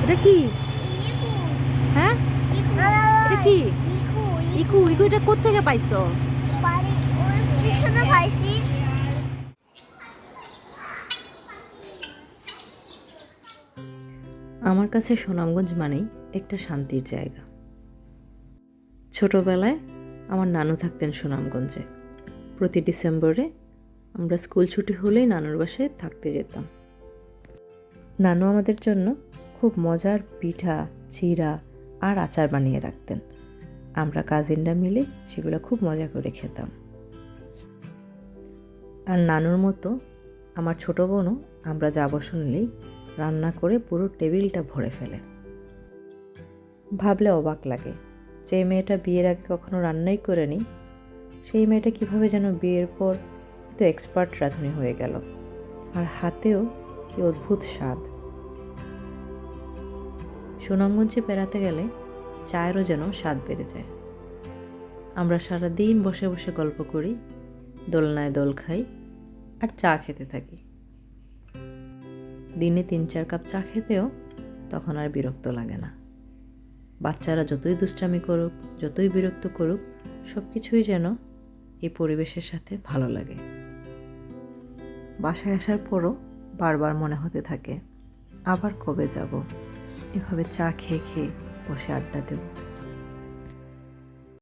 এটা কি? হ্যাঁ, এটা কি? ইকু ইকু এটা কোত্থেকে পাইছো? আমার কাছে সুনামগঞ্জ মানেই একটা শান্তির জায়গা। ছোটবেলায় আমার নানু থাকতেন সুনামগঞ্জে। প্রতি ডিসেম্বরে আমরা স্কুল ছুটি হলেই নানুর বাসায় থাকতে যেতাম। নানু আমাদের জন্য খুব মজার পিঠা, চিড়া আর আচার বানিয়ে রাখতেন। আমরা কাজিনরা মিলে সেগুলো খুব মজা করে খেতাম। আর নানুর মতো আমার ছোট বোনও আমরা যাব শুনলেই রান্না করে পুরো টেবিলটা ভরে ফেলে। ভাবলে অবাক লাগে, যে মেয়েটা বিয়ের আগে কখনো রান্নাই করেনি, সেই মেয়েটা কিভাবে যেন বিয়ের পর এত এক্সপার্ট রাঁধুনি হয়ে গেল। আর হাতেও কি অদ্ভুত স্বাদ। সুনামগঞ্জে বেড়াতে গেলে চায়েরও যেন স্বাদ বেড়ে যায়। আমরা সারাদিন বসে বসে গল্প করি, দোলনায় দোল খাই আর চা খেতে থাকি। দিনে 3-4 কাপ চা খেতেও তখন আর বিরক্ত লাগে না। বাচ্চারা যতই দুষ্টামি করুক, যতই বিরক্ত করুক, সব কিছুই যেন এই পরিবেশের সাথে ভালো লাগে। বাসায় আসার পরও বারবার মনে হতে থাকে, আবার কবে যাব, এভাবে চা খেয়ে খেয়ে বসে আড্ডা দেব।